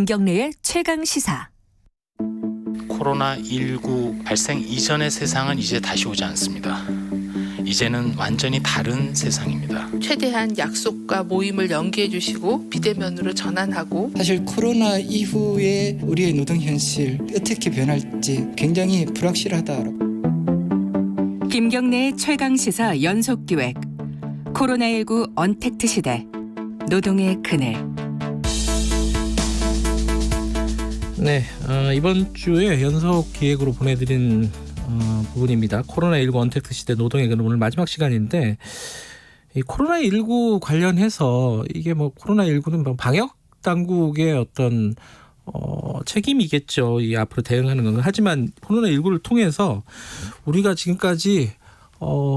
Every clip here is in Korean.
김경래의 최강 시사. 코로나19 발생 이전의 세상은 이제 다시 오지 않습니다. 이제는 완전히 다른 세상입니다. 최대한 약속과 모임을 연기해 주시고 비대면으로 전환하고, 사실 코로나 이후에 우리의 노동 현실 어떻게 변할지 굉장히 불확실하다. 김경래의 최강 시사 연속 기획. 코로나19 언택트 시대. 노동의 그늘. 네, 이번 주에 연속 기획으로 보내드린 부분입니다. 코로나19 언택트 시대 노동의 그늘, 오늘 마지막 시간인데, 이 코로나19 관련해서 이게 뭐 코로나19는 뭐 방역 당국의 어떤 책임이겠죠. 이 앞으로 대응하는 건. 하지만 코로나19를 통해서 우리가 지금까지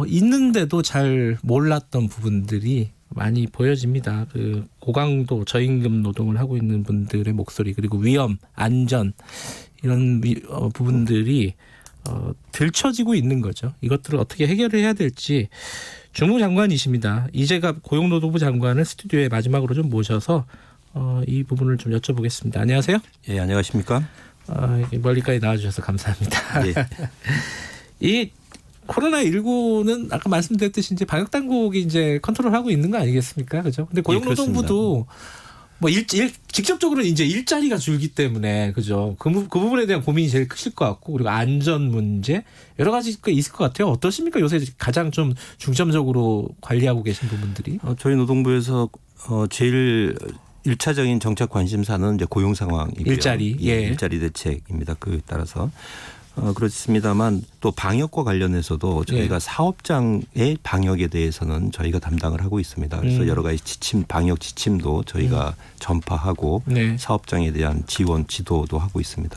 있는데도 잘 몰랐던 부분들이 많이 보여집니다. 그 고강도 저임금 노동을 하고 있는 분들의 목소리, 그리고 위험, 안전 이런 부분들이 들춰지고 있는 거죠. 이것들을 어떻게 해결을 해야 될지 주무장관이십니다. 이재갑 고용노동부 장관을 스튜디오에 마지막으로 좀 모셔서 이 부분을 좀 여쭤보겠습니다. 안녕하세요. 예, 안녕하십니까? 멀리까지 나와주셔서 감사합니다. 예. 이 코로나19는 아까 말씀드렸듯이 이제 방역 당국이 이제 컨트롤하고 있는 거 아니겠습니까, 그죠? 근데 고용노동부도 뭐 직접적으로 이제 일자리가 줄기 때문에, 그죠? 그 부분에 대한 고민이 제일 크실 것 같고, 그리고 안전 문제 여러 가지 있을 것 같아요. 어떠십니까? 요새 가장 좀 중점적으로 관리하고 계신 부분들이? 저희 노동부에서 제일 1차적인 정책 관심사는 이제 고용 상황이고요. 일자리, 예. 일자리 대책입니다. 그에 따라서 그렇습니다만 또 방역과 관련해서도 저희가 사업장의 방역에 대해서는 저희가 담당을 하고 있습니다. 그래서 여러 가지 방역 지침도 저희가 전파하고, 네, 사업장에 대한 지원, 지도도 하고 있습니다.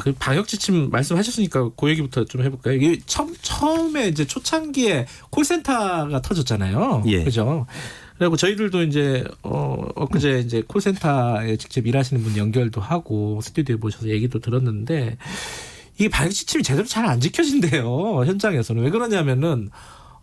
그 방역 지침 말씀하셨으니까 그 얘기부터 좀 해볼까요? 이게 처음에 이제 초창기에 콜센터가 터졌잖아요. 예. 그죠? 그리고 저희들도 이제 엊그제 이제 콜센터에 직접 일하시는 분 연결도 하고 스튜디오에 모셔서 얘기도 들었는데, 이게 방역 지침이 제대로 잘 안 지켜진대요, 현장에서는. 왜 그러냐면은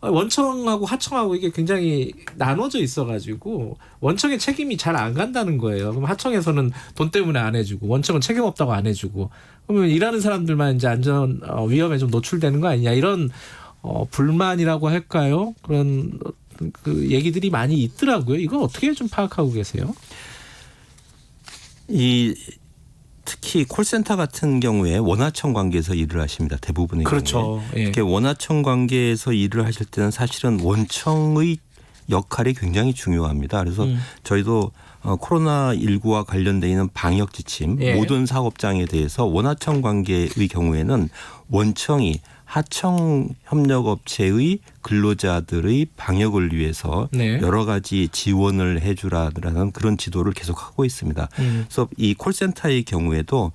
원청하고 하청하고 이게 굉장히 나눠져 있어가지고 원청의 책임이 잘 안 간다는 거예요. 그럼 하청에서는 돈 때문에 안 해주고 원청은 책임 없다고 안 해주고, 그러면 일하는 사람들만 이제 안전 위험에 좀 노출되는 거 아니냐, 이런 불만이라고 할까요? 그런 그 얘기들이 많이 있더라고요. 이거 어떻게 좀 파악하고 계세요? 특히 콜센터 같은 경우에 원하청 관계에서 일을 하십니다. 대부분의 그렇죠. 경우에. 예. 이렇게 원하청 관계에서 일을 하실 때는 사실은 원청의 역할이 굉장히 중요합니다. 그래서 저희도 코로나19와 관련되어 있는 방역 지침, 예, 모든 사업장에 대해서 원하청 관계의 경우에는 원청이 하청 협력업체의 근로자들의 방역을 위해서, 네, 여러 가지 지원을 해주라는 그런 지도를 계속하고 있습니다. 그래서 이 콜센터의 경우에도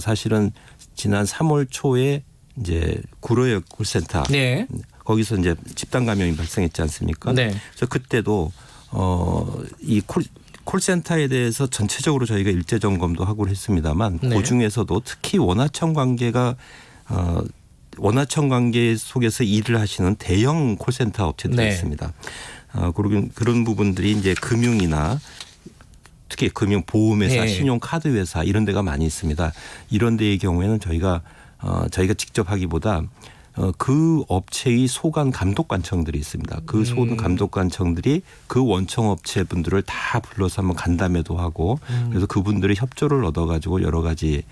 사실은 지난 3월 초에 이제 구로역 콜센터, 네, 거기서 이제 집단 감염이 발생했지 않습니까? 네. 그래서 그때도 이 콜센터에 대해서 전체적으로 저희가 일제 점검도 하고 했습니다만, 네, 그 중에서도 특히 원하청 관계 속에서 일을 하시는 대형 콜센터 업체들이, 네, 있습니다. 그리고 그런 부분들이 이제 금융이나 특히 금융 보험회사, 네, 신용카드 회사 이런 데가 많이 있습니다. 이런 데의 경우에는 저희가 직접 하기보다 그 업체의 소관 감독관청들이 있습니다. 그 소관 감독관청들이 그 원청 업체 분들을 다 불러서 한번 간담회도 하고, 그래서 그분들의 협조를 얻어가지고 여러 가지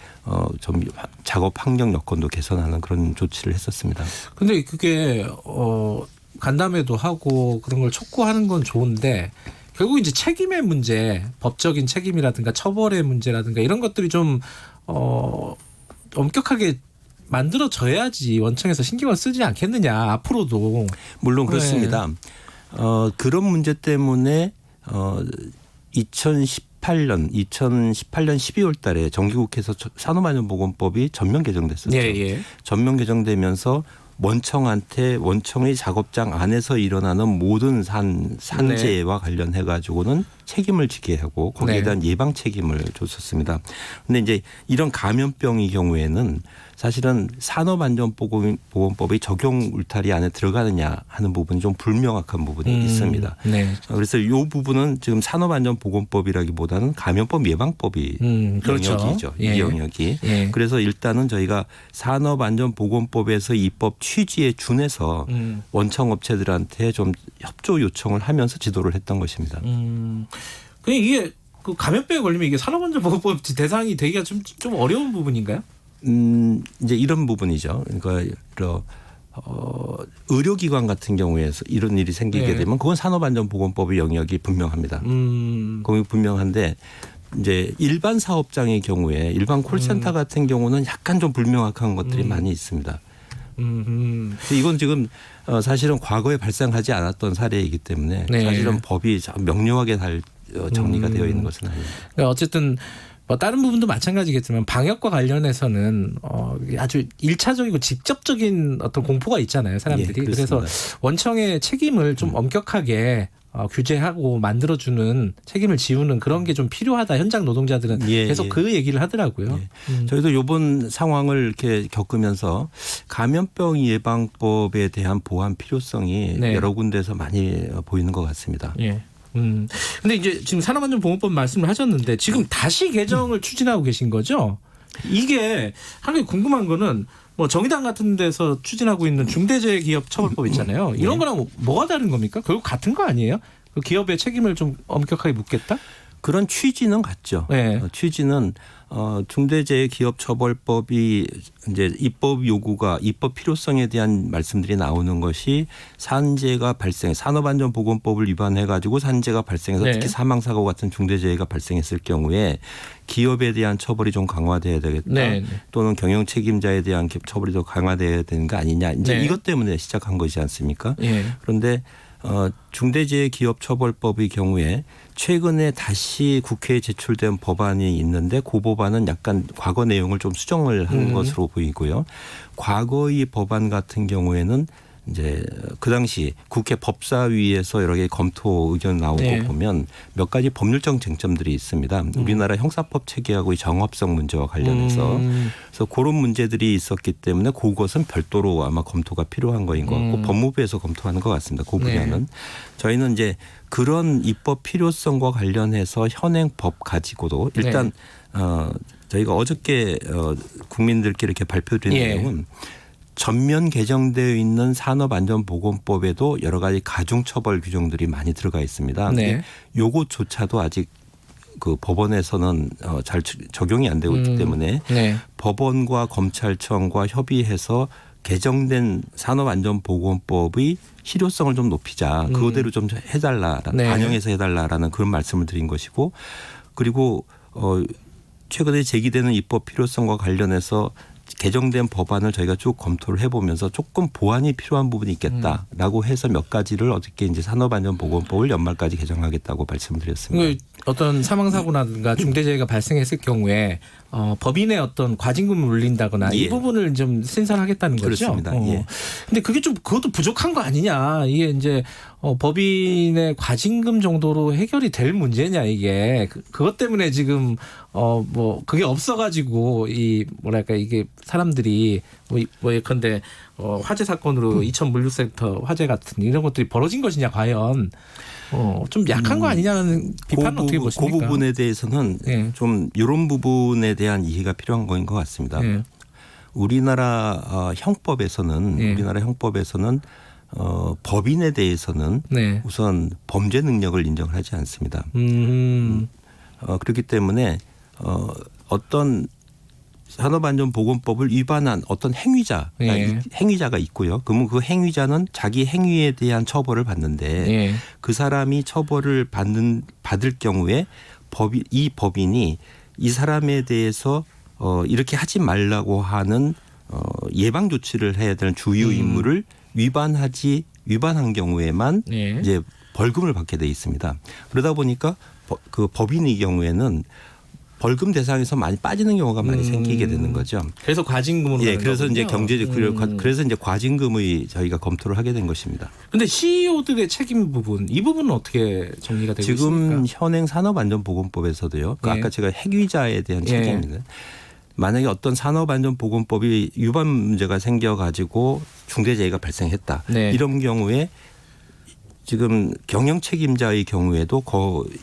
좀 작업 환경 여건도 개선하는 그런 조치를 했었습니다. 근데 그게 간담회도 하고 그런 걸 촉구하는 건 좋은데, 결국 이제 책임의 문제, 법적인 책임이라든가 처벌의 문제라든가 이런 것들이 좀 엄격하게 만들어져야지 원청에서 신경을 쓰지 않겠느냐, 앞으로도. 물론 그렇습니다. 네. 그런 문제 때문에 2018년 12월 달에 정기국회에서 산업안전보건법이 전면 개정됐었죠. 예, 예. 전면 개정되면서 원청의 작업장 안에서 일어나는 모든 산재와, 네, 관련해 가지고는 책임을 지게 하고 거기에, 네, 대한 예방 책임을 줬었습니다. 그런데 이제 이런 감염병의 경우에는 사실은 산업안전보건법의 적용 울타리 안에 들어가느냐 하는 부분이 좀 불명확한 부분이 있습니다. 네. 그래서 이 부분은 지금 산업안전보건법이라기보다는 감염법 예방법이 그렇죠. 영역이죠. 예. 이 영역이. 예. 그래서 일단은 저희가 산업안전보건법에서 입법 취지에 준해서 원청업체들한테 좀 협조 요청을 하면서 지도를 했던 것입니다. 그 이게 그 감염병에 걸리면 이게 산업안전보건법 대상이 되기가 좀 어려운 부분인가요? 이제 이런 부분이죠. 그러니까 의료기관 같은 경우에서 이런 일이 생기게 네. 되면 그건 산업안전보건법의 영역이 분명합니다. 거기 분명한데 이제 일반 사업장의 경우에 일반 콜센터 같은 경우는 약간 좀 불명확한 것들이 많이 있습니다. 이건 지금 사실은 과거에 발생하지 않았던 사례이기 때문에 네. 사실은 법이 명료하게 정리가 되어 있는 것은 아닙니다. 그러니까 어쨌든 뭐 다른 부분도 마찬가지겠지만 방역과 관련해서는 아주 일차적이고 직접적인 어떤 공포가 있잖아요, 사람들이. 예, 그래서 원청의 책임을 좀 엄격하게 규제하고 만들어주는 책임을 지우는 그런 게 좀 필요하다. 현장 노동자들은 계속 그 얘기를 하더라고요. 저희도 이번 상황을 이렇게 겪으면서 감염병 예방법에 대한 보완 필요성이 여러 군데서 많이 보이는 것 같습니다. 예. 근데 이제 지금 산업안전보건법 말씀을 하셨는데 지금 다시 개정을 추진하고 계신 거죠? 이게 한 가지 궁금한 거는 뭐 정의당 같은 데서 추진하고 있는 중대재해기업처벌법 있잖아요. 이런 거랑 뭐가 다른 겁니까? 결국 같은 거 아니에요? 그 기업의 책임을 좀 엄격하게 묻겠다? 그런 취지는 같죠. 네. 취지는 중대재해기업처벌법이 이제 입법 요구가 입법 필요성에 대한 말씀들이 나오는 것이 산재가 발생, 산업안전보건법을 위반해 가지고 산재가 발생해서 네. 특히 사망사고 같은 중대재해가 발생했을 경우에 기업에 대한 처벌이 좀 강화돼야 되겠다. 네. 또는 경영 책임자에 대한 처벌이 더 강화돼야 되는 거 아니냐. 이제 네. 이것 때문에 시작한 것이지 않습니까? 예. 그런데 중대재해기업처벌법의 경우에 최근에 다시 국회에 제출된 법안이 있는데 그 법안은 약간 과거 내용을 좀 수정을 한 것으로 보이고요. 과거의 법안 같은 경우에는 이제 그 당시 국회 법사위에서 여러 개 검토 의견 나오고 네. 보면 몇 가지 법률적 쟁점들이 있습니다. 우리나라 형사법 체계하고의 정합성 문제와 관련해서 그래서 그런 문제들이 있었기 때문에 그것은 별도로 아마 검토가 필요한 거인 것 같고 법무부에서 검토하는 것 같습니다. 그 분야는. 저희는 이제 그런 입법 필요성과 관련해서 현행 법 가지고도 일단 저희가 어저께 국민들께 이렇게 발표드린 내용은 전면 개정되어 있는 산업안전보건법에도 여러 가지 가중처벌 규정들이 많이 들어가 있습니다. 네. 요것조차도 아직 그 법원에서는 잘 적용이 안 되고 있기 때문에 법원과 검찰청과 협의해서 개정된 산업안전보건법의 실효성을 좀 높이자. 그거대로 좀 해달라라는 반영해서 해달라라는 그런 말씀을 드린 것이고 그리고 최근에 제기되는 입법 필요성과 관련해서 개정된 법안을 저희가 쭉 검토를 해보면서 조금 보완이 필요한 부분이 있겠다라고 해서 몇 가지를 어떻게 이제 산업안전보건법을 연말까지 개정하겠다고 말씀드렸습니다. 어떤 사망사고라든가 중대재해가 발생했을 경우에 법인의 어떤 과징금을 물린다거나 이 부분을 좀 신설하겠다는 거죠. 그렇습니다. 근데 그게 좀 그것도 부족한 거 아니냐. 이게 이제 법인의 과징금 정도로 해결이 될 문제냐 이게 그것 때문에 지금 뭐 그게 없어가지고 이 뭐랄까 이게 사람들이 뭐 예컨대 화재 사건으로 이천 물류센터 화재 같은 이런 것들이 벌어진 것이냐 과연 좀 약한 거 아니냐는 비판은 어떻게 보십니까? 그 부분에 대해서는 좀 이런 부분에 대한 이해가 필요한 거인 것 같습니다. 우리나라 형법에서는 법인에 대해서는 우선 범죄 능력을 인정을 하지 않습니다. 그렇기 때문에 어떤 산업안전보건법을 위반한 어떤 행위자가 있고요. 그러면 그 행위자는 자기 행위에 대한 처벌을 받는데 그 사람이 처벌을 받을 경우에 이 법인이 이 사람에 대해서 이렇게 하지 말라고 하는 예방 조치를 해야 되는 주요 임무를 위반한 경우에만 이제 벌금을 받게 돼 있습니다. 그러다 보니까 그 법인의 경우에는 벌금 대상에서 많이 빠지는 경우가 많이 생기게 되는 거죠. 그래서 과징금으로 그래서 이제 그래서 이제 과징금의 저희가 검토를 하게 된 것입니다. 근데 CEO들의 책임 부분 이 부분은 어떻게 정리가 되고 지금 있습니까? 현행 산업안전보건법에서도요. 아까 제가 행위자에 대한 책임입니다. 만약에 어떤 산업안전보건법이 위반 문제가 생겨가지고 중대재해가 발생했다. 네. 이런 경우에 지금 경영 책임자의 경우에도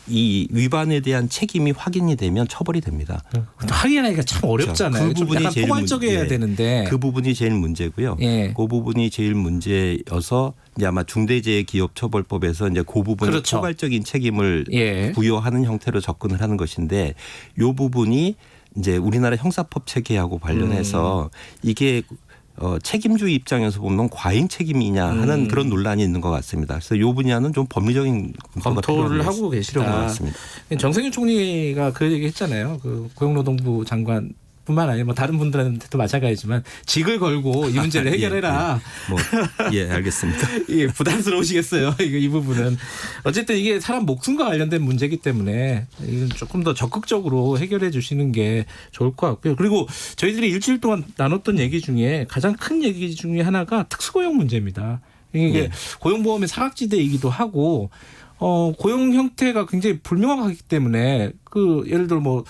이 위반에 대한 책임이 확인이 되면 처벌이 됩니다. 확인하기가 참 어렵잖아요. 그 좀 부분이 약간 제일 포괄적이어야 되는데. 그 부분이 제일 문제고요. 예. 그 부분이 제일 문제여서 이제 아마 중대재해기업처벌법에서 이제 그 부분에 그렇죠. 포괄적인 책임을 예. 부여하는 형태로 접근을 하는 것인데 이 부분이 이제 우리나라 형사법 체계하고 관련해서 이게 책임주의 입장에서 보면 과잉 책임이냐 하는 그런 논란이 있는 것 같습니다. 그래서 이 분야는 좀 법리적인 검토를 하고 필요한 것 계시다. 같습니다. 정세균 총리가 그 얘기 했잖아요. 그 고용노동부 장관 뿐만 아니라 뭐 다른 분들한테도 마찬가지지만 직을 걸고 이 문제를 해결해라. 알겠습니다. 예, 부담스러우시겠어요. 이 부분은. 어쨌든 이게 사람 목숨과 관련된 문제이기 때문에 이건 조금 더 적극적으로 해결해 주시는 게 좋을 것 같고요. 그리고 저희들이 일주일 동안 나눴던 얘기 중에 가장 큰 얘기 중에 하나가 특수고용 문제입니다. 이게 고용보험의 사각지대이기도 하고 고용 형태가 굉장히 불명확하기 때문에 그 예를 들어 뭐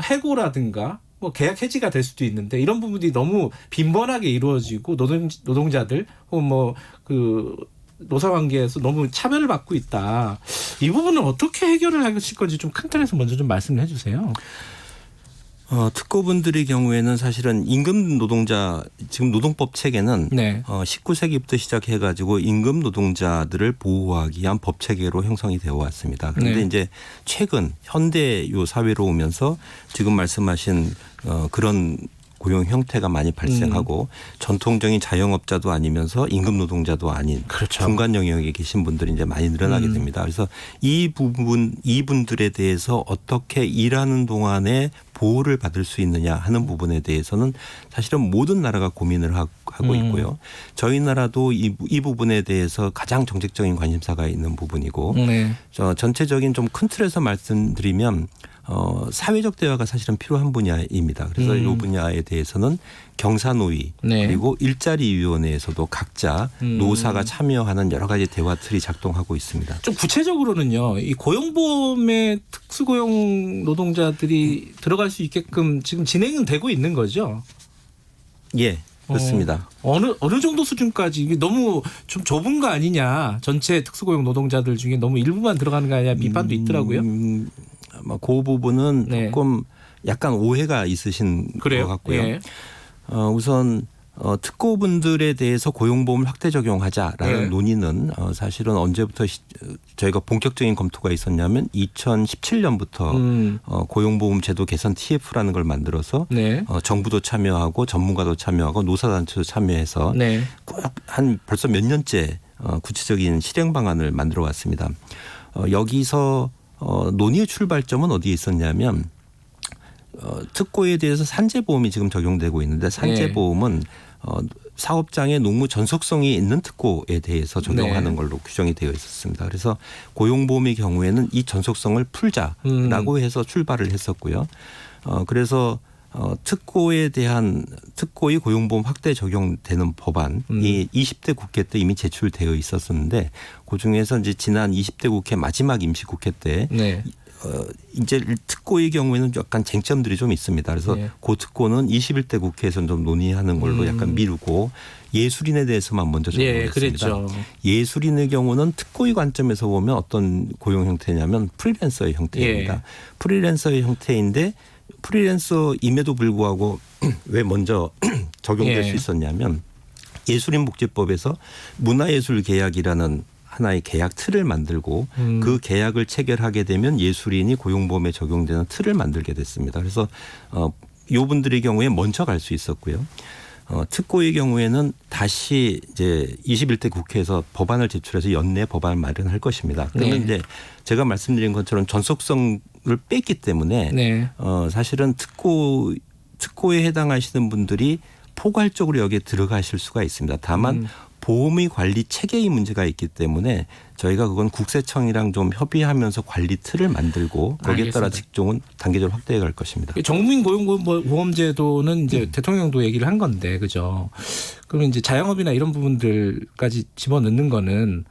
해고라든가 뭐 계약 해지가 될 수도 있는데 이런 부분이 너무 빈번하게 이루어지고 노동자들 혹은 뭐 그 노사관계에서 너무 차별을 받고 있다. 이 부분은 어떻게 해결을 하실 건지 좀 큰 틀에서 먼저 좀 말씀을 해주세요. 특고분들의 경우에는 사실은 임금 노동자 지금 노동법 체계는 네. 19세기부터 시작해가지고 임금 노동자들을 보호하기 위한 법 체계로 형성이 되어 왔습니다. 그런데 네. 이제 최근 현대 요 사회로 오면서 지금 말씀하신 그런 고용 형태가 많이 발생하고 전통적인 자영업자도 아니면서 임금 노동자도 아닌 그렇죠. 중간 영역에 계신 분들이 이제 많이 늘어나게 됩니다. 그래서 이분들에 대해서 어떻게 일하는 동안에 보호를 받을 수 있느냐 하는 부분에 대해서는 사실은 모든 나라가 고민을 하고 있고요. 저희 나라도 이 부분에 대해서 가장 정책적인 관심사가 있는 부분이고 네. 전체적인 좀 큰 틀에서 말씀드리면 사회적 대화가 사실은 필요한 분야입니다. 그래서 이 분야에 대해서는 경사노위 네. 그리고 일자리위원회에서도 각자 노사가 참여하는 여러 가지 대화 틀이 작동하고 있습니다. 좀 구체적으로는요. 이 고용보험에 특수고용 노동자들이 들어갈 수 있게끔 지금 진행은 되고 있는 거죠? 예, 그렇습니다. 어느 정도 수준까지 이게 너무 좀 좁은 거 아니냐. 전체 특수고용 노동자들 중에 너무 일부만 들어가는 거 아니냐 비판도 있더라고요. 아마 그 부분은 네. 조금 약간 오해가 있으신 그래요? 것 같고요. 예. 우선 특고분들에 대해서 고용보험을 확대 적용하자라는 네. 논의는 사실은 언제부터 저희가 본격적인 검토가 있었냐면 2017년부터 고용보험 제도 개선 TF라는 걸 만들어서 네. 정부도 참여하고 전문가도 참여하고 노사단체도 참여해서 네. 꼭 한 벌써 몇 년째 구체적인 실행 방안을 만들어 왔습니다. 여기서 논의의 출발점은 어디에 있었냐면 특고에 대해서 산재보험이 지금 적용되고 있는데 산재보험은 사업장의 농무 전속성이 있는 특고에 대해서 적용하는 네. 걸로 규정이 되어 있었습니다. 그래서 고용보험의 경우에는 이 전속성을 풀자라고 해서 출발을 했었고요. 그래서 특고에 대한 특고의 고용보험 확대 적용되는 법안이 20대 국회 때 이미 제출되어 있었는데 그중에서 이제 지난 20대 국회 마지막 임시국회 때 네. 이제 특고의 경우에는 약간 쟁점들이 좀 있습니다. 그래서 네. 그 특고는 21대 국회에서 좀 논의하는 걸로 약간 미루고 예술인에 대해서만 먼저 예, 적용했습니다. 그랬죠. 예술인의 경우는 특고의 관점에서 보면 어떤 고용 형태냐면 프리랜서의 형태입니다. 예. 프리랜서의 형태인데 프리랜서임에도 불구하고 왜 먼저 적용될 예. 수 있었냐면 예술인복지법에서 문화예술 계약이라는 하나의 계약 틀을 만들고 그 계약을 체결하게 되면 예술인이 고용보험에 적용되는 틀을 만들게 됐습니다. 그래서 이분들의 경우에 먼저 갈 수 있었고요. 특고의 경우에는 다시 이제 21대 국회에서 법안을 제출해서 연내 법안을 마련할 것입니다. 그러면 네. 이제 제가 말씀드린 것처럼 전속성을 뺐기 때문에 네. 사실은 특고에 해당하시는 분들이 포괄적으로 여기에 들어가실 수가 있습니다. 다만 보험의 관리 체계의 문제가 있기 때문에 저희가 그건 국세청이랑 좀 협의하면서 관리 틀을 만들고 거기에 따라 알겠습니다. 직종은 단계적으로 확대해 갈 것입니다. 정부민 고용보험제도는 이제 대통령도 얘기를 한 건데, 그죠? 그러면 이제 자영업이나 이런 부분들까지 집어넣는 거는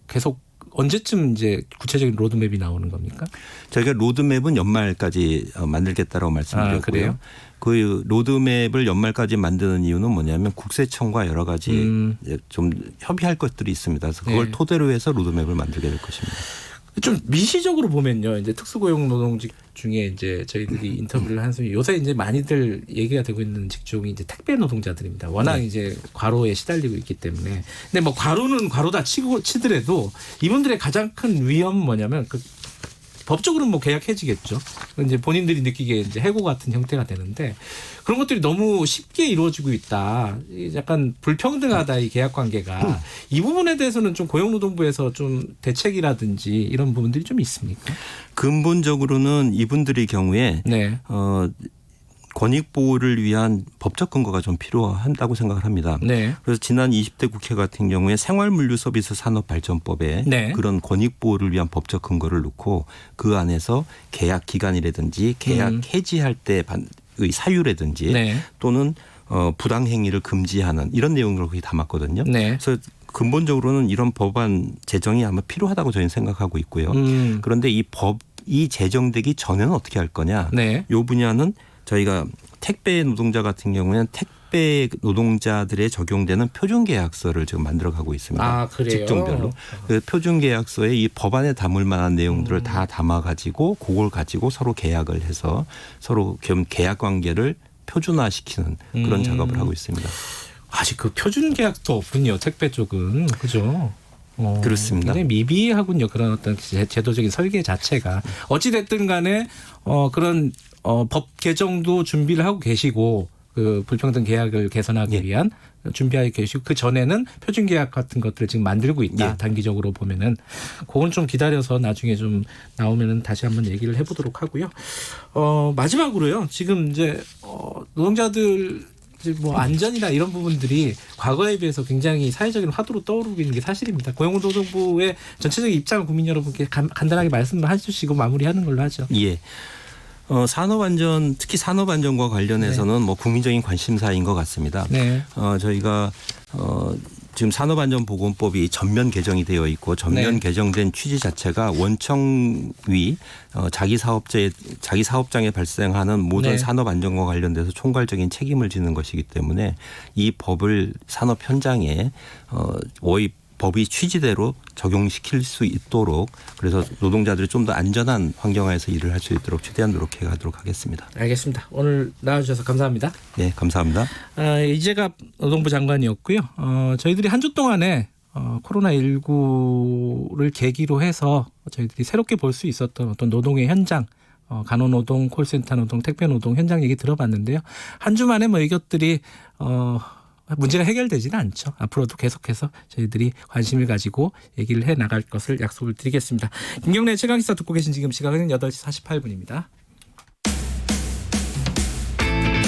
계속 언제쯤 이제 구체적인 로드맵이 나오는 겁니까? 저희가 로드맵은 연말까지 만들겠다라고 말씀드렸고요. 그래요? 그 로드맵을 연말까지 만드는 이유는 뭐냐면 국세청과 여러 가지 좀 협의할 것들이 있습니다. 그래서 그걸 네. 토대로 해서 로드맵을 만들게 될 것입니다. 좀 미시적으로 보면요, 이제 특수고용 노동직 중에 이제 저희들이 인터뷰를 한 순위 요새 이제 많이들 얘기가 되고 있는 직종이 이제 택배 노동자들입니다. 워낙 이제 과로에 시달리고 있기 때문에. 근데 뭐 과로는 과로다 치더라도 이분들의 가장 큰 위험은 뭐냐면 그 법적으로는 뭐 계약 해지겠죠. 이제 본인들이 느끼기에 이제 해고 같은 형태가 되는데 그런 것들이 너무 쉽게 이루어지고 있다. 약간 불평등하다 이 계약 관계가. 이 부분에 대해서는 좀 고용노동부에서 좀 대책이라든지 이런 부분들이 좀 있습니까? 근본적으로는 이분들의 경우에 네. 권익 보호를 위한 법적 근거가 좀 필요한다고 생각을 합니다. 네. 그래서 지난 20대 국회 같은 경우에 생활물류서비스 산업발전법에 네. 그런 권익 보호를 위한 법적 근거를 놓고 그 안에서 계약 기간이라든지 계약 해지할 때의 사유라든지 네. 또는 부당 행위를 금지하는 이런 내용을 거기 담았거든요. 네. 그래서 근본적으로는 이런 법안 제정이 아마 필요하다고 저희는 생각하고 있고요. 그런데 이 법이 제정되기 전에는 어떻게 할 거냐? 네. 이 분야는 저희가 택배 노동자 같은 경우에는 택배 노동자들에 적용되는 표준계약서를 지금 만들어가고 있습니다. 아, 그래요? 직종별로. 그 표준계약서에 이 법안에 담을 만한 내용들을 다 담아가지고 그걸 가지고 서로 계약을 해서 서로 계약 관계를 표준화시키는 그런 작업을 하고 있습니다. 아직 그 표준 계약도 없군요. 택배 쪽은. 그죠? 그렇습니다. 굉장히 미비하군요. 그런 어떤 제도적인 설계 자체가. 어찌 됐든 간에 그런 법 개정도 준비를 하고 계시고 그 불평등 계약을 개선하기 위한 준비하고 계시고 그 전에는 표준 계약 같은 것들을 지금 만들고 있다. 단기적으로 보면은 그건 좀 기다려서 나중에 좀 나오면은 다시 한번 얘기를 해보도록 하고요. 마지막으로요. 지금 이제 노동자들 뭐 안전이나 이런 부분들이 과거에 비해서 굉장히 사회적인 화두로 떠오르고 있는 게 사실입니다. 고용노동부의 전체적인 입장을 국민 여러분께 간단하게 말씀을 해주시고 마무리하는 걸로 하죠. 예. 산업안전 특히 산업안전과 관련해서는 뭐 국민적인 관심사인 것 같습니다. 네. 저희가 지금 산업안전보건법이 전면 개정이 되어 있고 전면 개정된 취지 자체가 원청위 자기 사업장에 발생하는 모든 산업 안전과 관련돼서 총괄적인 책임을 지는 것이기 때문에 이 법을 산업 현장에 법이 취지대로 적용시킬 수 있도록 그래서 노동자들이 좀 더 안전한 환경하에서 일을 할 수 있도록 최대한 노력해 가도록 하겠습니다. 알겠습니다. 오늘 나와주셔서 감사합니다. 네, 감사합니다. 이재갑 노동부 장관이었고요. 저희들이 한 주 동안에 코로나19를 계기로 해서 저희들이 새롭게 볼 수 있었던 어떤 노동의 현장, 간호노동, 콜센터 노동, 택배 노동 현장 얘기 들어봤는데요. 한 주 만에 뭐 이것들이 문제가 해결되지는 않죠. 앞으로도 계속해서 저희들이 관심을 가지고 얘기를 해 나갈 것을 약속을 드리겠습니다. 김경래 최강시사 듣고 계신 지금 시각은 8시 48분입니다.